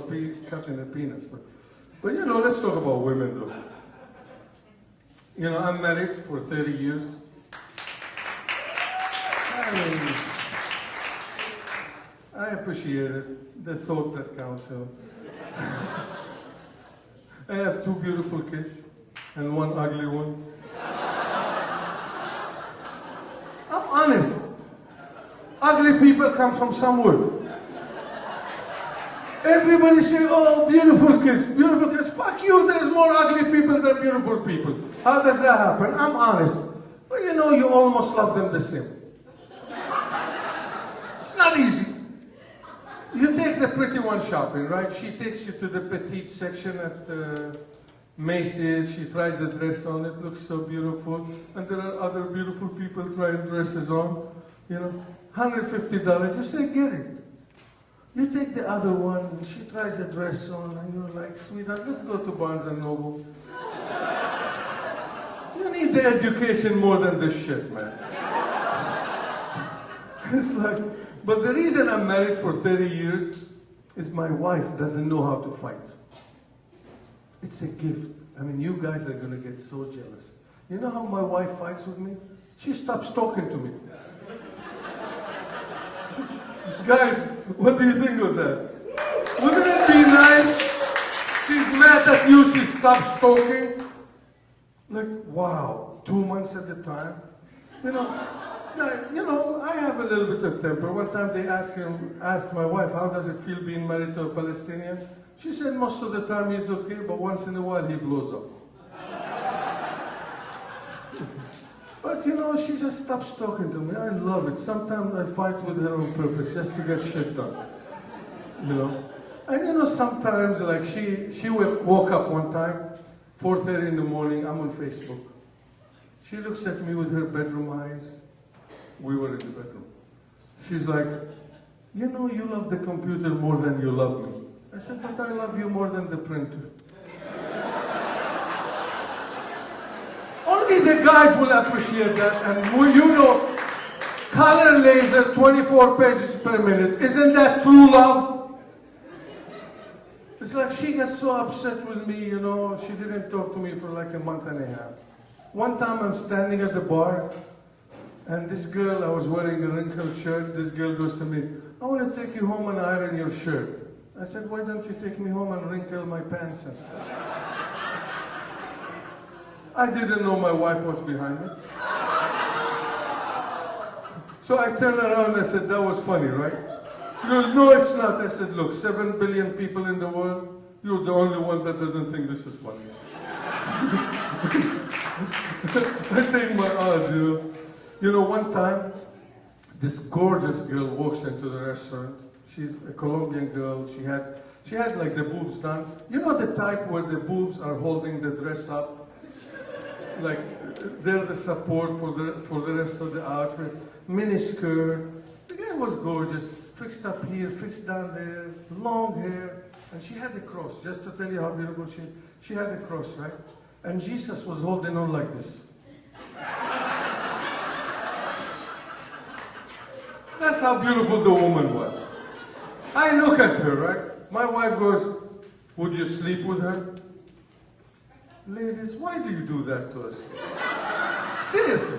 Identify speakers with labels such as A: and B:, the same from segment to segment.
A: about cutting a penis. But you know, let's talk about women though. You know, I'm married for 30 years. I appreciate it. The thought that counts. So. I have 2 beautiful kids and 1 ugly one. I'm honest. Ugly people come from somewhere. Everybody say, oh, beautiful kids, beautiful kids. Fuck you, there's more ugly people than beautiful people. How does that happen? I'm honest. But you know, you almost love them the same. It's not easy. You take the pretty one shopping, right? She takes you to the petite section at Macy's. She tries the dress on, it looks so beautiful. And there are other beautiful people trying dresses on. You know, $150, you say, get it. You take the other one, and she tries a dress on, and you're like, sweetheart, let's go to Barnes & Noble. You need the education more than this shit, man. It's like, but the reason I'm married for 30 years is my wife doesn't know how to fight. It's a gift. I mean, you guys are gonna get so jealous. You know how my wife fights with me? She stops talking to me. Guys, what do you think of that? Wouldn't it be nice? She's mad at you, she stops talking. Like, wow, 2 months at a time. You know, I have a little bit of temper. One time they asked my wife, how does it feel being married to a Palestinian? She said most of the time he's okay, but once in a while he blows up. But you know, she just stops talking to me. I love it. Sometimes I fight with her on purpose just to get shit done. You know? And you know, sometimes like she woke up one time, 4:30 in the morning, I'm on Facebook. She looks at me with her bedroom eyes. We were in the bedroom. She's like, you know, you love the computer more than you love me. I said, but I love you more than the printer. Only the guys will appreciate that, and you know, color laser, 24 pages per minute. Isn't that true love? It's like she gets so upset with me, you know, she didn't talk to me for like a month and a half. One time I'm standing at the bar, and this girl, I was wearing a wrinkled shirt, this girl goes to me, I want to take you home and iron your shirt. I said, why don't you take me home and wrinkle my pants and stuff? I didn't know my wife was behind me. So I turned around and I said, that was funny, right? She goes, no, it's not. I said, look, 7 billion people in the world, you're the only one that doesn't think this is funny. I take my odds, you know. You know, one time, this gorgeous girl walks into the restaurant. She's a Colombian girl. She had like the boobs done. You know the type where the boobs are holding the dress up? Like, they're the support for the rest of the outfit. Mini skirt. The girl was gorgeous, fixed up here, fixed down there, long hair. And she had a cross, just to tell you how beautiful she had a cross, right? And Jesus was holding on like this. That's how beautiful the woman was. I look at her, right? My wife goes, would you sleep with her? Ladies, why do you do that to us? Seriously.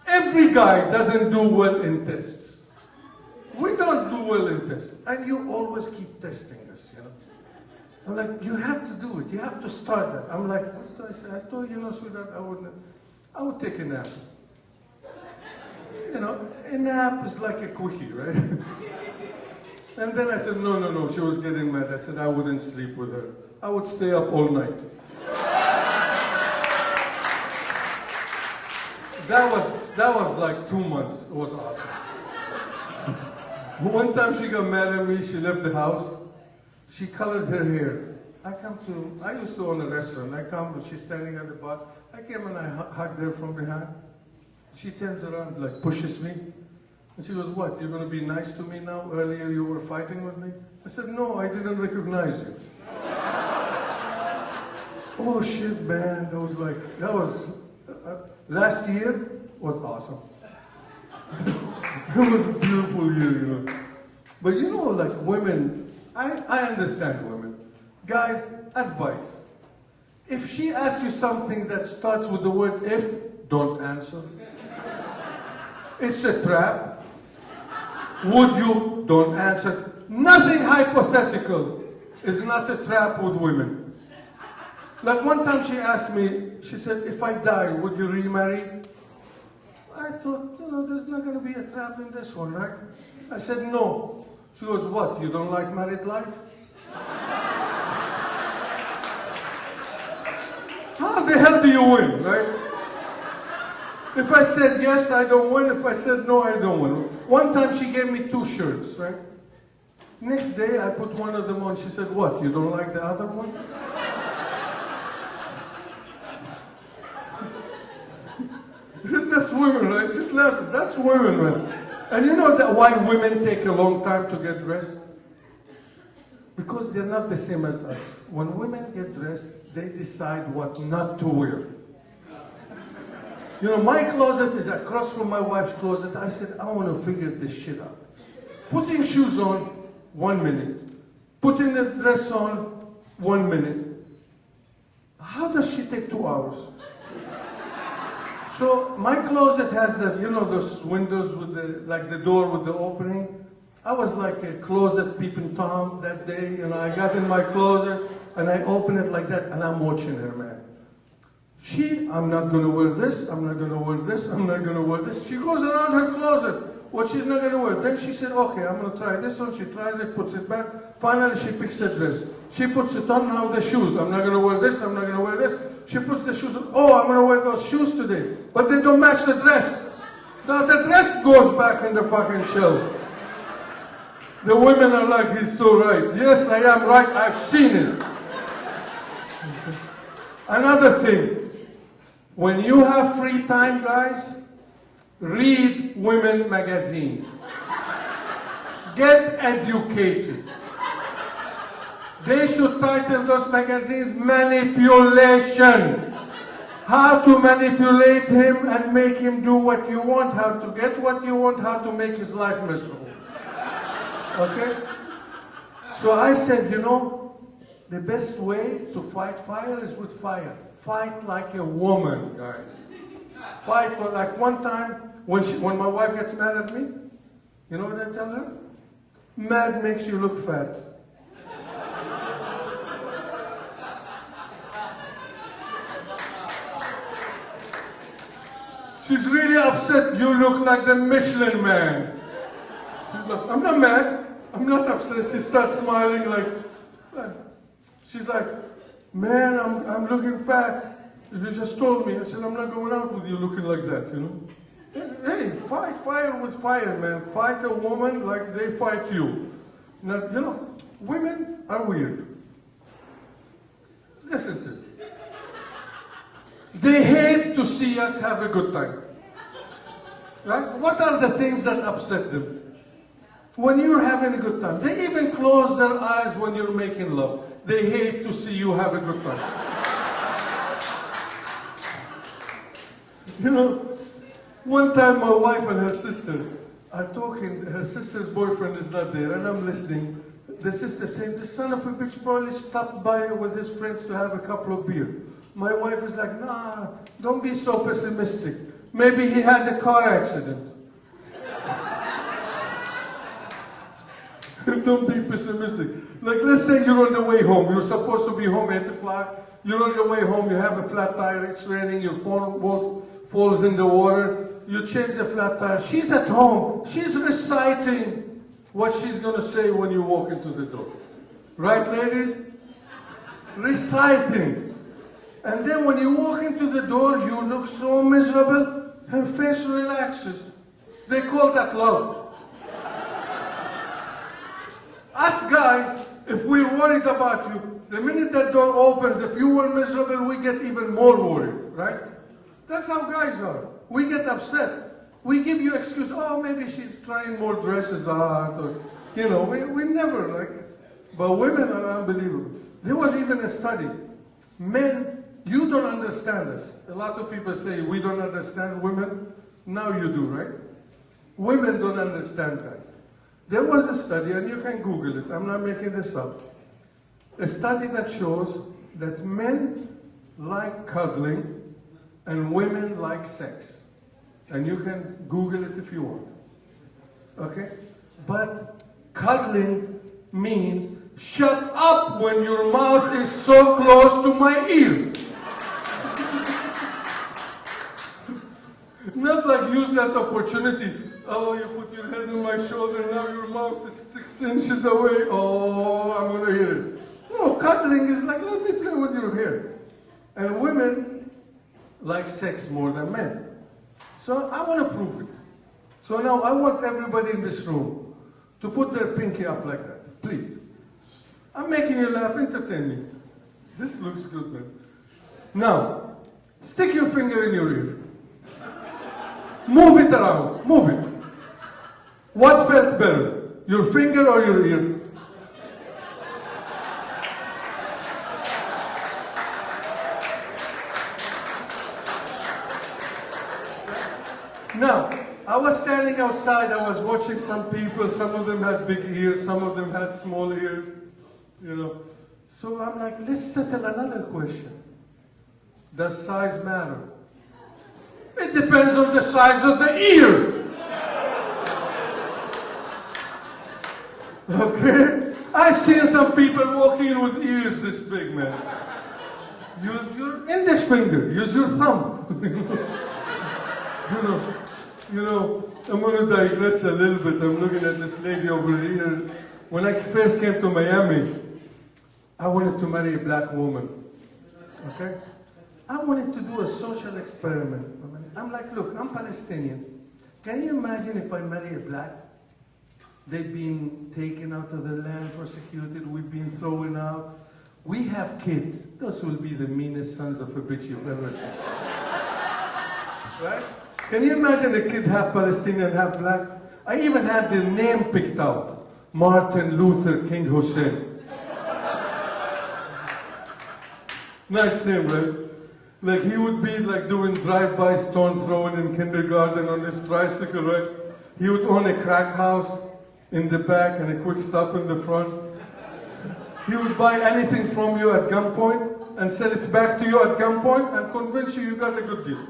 A: Every guy doesn't do well in tests. We don't do well in tests. And you always keep testing us, you know. I'm like, you have to do it. You have to start that. I'm like, what did I say? I told you, sweetheart, I would take a nap. You know, a nap is like a quickie, right? And then I said, no. She was getting mad. I said, I wouldn't sleep with her. I would stay up all night. That was like 2 months. It was awesome. One time she got mad at me. She left the house. She colored her hair. I used to own a restaurant. I come, she's standing at the bar. I came and I hugged her from behind. She turns around, like pushes me. And she goes, what, you're going to be nice to me now? Earlier you were fighting with me? I said, no, I didn't recognize you. Oh shit, man, last year was awesome. It was a beautiful year, you know. But you know, like women, I understand women. Guys, advice. If she asks you something that starts with the word if, don't answer. It's a trap. Would you? Don't answer. Nothing hypothetical is not a trap with women. Like one time she asked me, she said, if I die, would you remarry? I thought, there's not going to be a trap in this one, right? I said, no. She goes, what, you don't like married life? How the hell do you win, right? If I said yes, I don't win. If I said no, I don't win. One time she gave me 2 shirts, right? Next day, I put one of them on. She said, what, you don't like the other one? That's women, right? She's laughing. That's women, man. And you know that why women take a long time to get dressed? Because they're not the same as us. When women get dressed, they decide what not to wear. You know, my closet is across from my wife's closet. I said, I want to figure this shit out. Putting shoes on, 1 minute. Putting the dress on, 1 minute. How does she take 2 hours? So my closet has the, those windows with the door with the opening. I was like a closet peeping Tom that day. I got in my closet and I opened it like that and I'm watching her, man. I'm not going to wear this, I'm not going to wear this, I'm not going to wear this. She goes around her closet, what she's not going to wear. Then she said, okay, I'm going to try this one. She tries it, puts it back. Finally, she picks a dress. She puts it on, now the shoes. I'm not going to wear this, I'm not going to wear this. She puts the shoes on. Oh, I'm going to wear those shoes today. But they don't match the dress. Now the dress goes back in the fucking shelf. The women are like, he's so right. Yes, I am right, I've seen it. Another thing. When you have free time, guys, read women magazines. Get educated. They should title those magazines Manipulation. How to manipulate him and make him do what you want, how to get what you want, how to make his life miserable. Okay? So I said, the best way to fight fire is with fire. Fight like a woman, guys. Fight like one time when my wife gets mad at me, you know what I tell her? Mad makes you look fat. She's really upset. You look like the Michelin Man. She's like, I'm not mad. I'm not upset. She starts smiling like she's like, man, I'm looking fat. You just told me. I said, I'm not going out with you looking like that, Hey, fight fire with fire, man. Fight a woman like they fight you. Now, women are weird. Listen to it. They hate to see us have a good time. Right? What are the things that upset them? When you're having a good time. They even close their eyes when you're making love. They hate to see you have a good time. One time my wife and her sister are talking. Her sister's boyfriend is not there, and I'm listening. The sister saying, the son of a bitch probably stopped by with his friends to have a couple of beer. My wife is like, nah, don't be so pessimistic. Maybe he had a car accident. Don't be pessimistic. Like, let's say you're on the way home. You're supposed to be home at 8 o'clock. You're on your way home. You have a flat tire. It's raining. Your phone falls in the water. You change the flat tire. She's at home. She's reciting what she's going to say when you walk into the door. Right, ladies? Reciting. And then when you walk into the door, you look so miserable, her face relaxes. They call that love. Us guys, if we're worried about you, the minute that door opens, if you were miserable, we get even more worried, right? That's how guys are. We get upset. We give you excuse, oh, maybe she's trying more dresses on, or, we never, but women are unbelievable. There was even a study. Men, you don't understand us. A lot of people say, we don't understand women. Now you do, right? Women don't understand guys. There was a study, and you can Google it, I'm not making this up. A study that shows that men like cuddling and women like sex. And you can Google it if you want. Okay? But cuddling means shut up when your mouth is so close to my ear. Not like use that opportunity. Oh, you put your head on my shoulder, now your mouth is 6 inches away. Oh, I'm gonna hear it. No, cuddling is like, let me play with your hair. And women like sex more than men. So I want to prove it. So now I want everybody in this room to put their pinky up like that, please. I'm making you laugh, entertain me. This looks good, man. Now, stick your finger in your ear. Move it around, move it. What felt better, your finger or your ear? Now, I was standing outside, I was watching some people, some of them had big ears, some of them had small ears, you know. So I'm like, let's settle another question. Does size matter? It depends on the size of the ear. Okay? I've seen some people walking with ears this big, man. Use your index finger, use your thumb. You know, I'm going to digress a little bit. I'm looking at this lady over here. When I first came to Miami, I wanted to marry a black woman. Okay? I wanted to do a social experiment. I'm like, look, I'm Palestinian. Can you imagine if I marry a black? They've been taken out of the land, persecuted, we've been thrown out. We have kids. Those will be the meanest sons of a bitch you've ever seen. Right? Can you imagine a kid half Palestinian, half black? I even had the name picked out. Martin Luther King Hussein. Nice name, right? Like he would be like doing drive-by stone throwing in kindergarten on his tricycle, right? He would own a crack house in the back and a quick stop in the front. He would buy anything from you at gunpoint and sell it back to you at gunpoint and convince you got a good deal.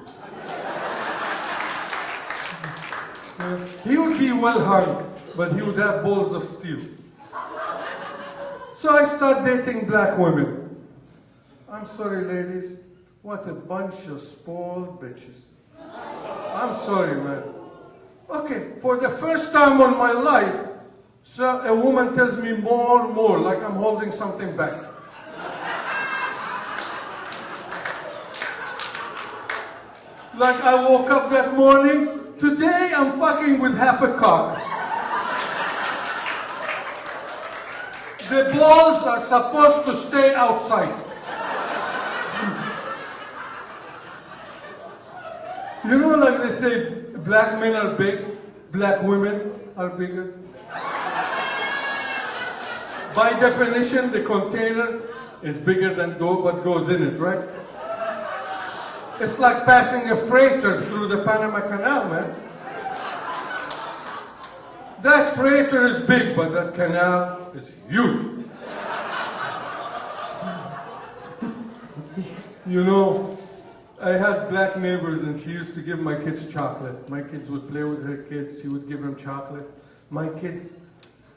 A: He would be well hung, but he would have balls of steel. So I start dating black women. I'm sorry, ladies. What a bunch of spoiled bitches. I'm sorry, man. Okay, for the first time in my life, so a woman tells me more, like I'm holding something back. Like I woke up that morning, today I'm fucking with half a cock. The balls are supposed to stay outside. You know, like they say, black men are big, black women are bigger. By definition, the container is bigger than what goes in it, right? It's like passing a freighter through the Panama Canal, man. That freighter is big, but that canal is huge. You know, I had black neighbors and she used to give my kids chocolate. My kids would play with her kids, she would give them chocolate. My kids,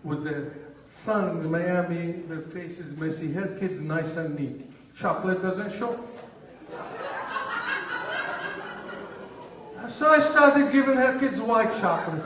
A: with the sun in Miami, their face is messy. Her kids nice and neat. Chocolate doesn't show. So I started giving her kids white chocolate.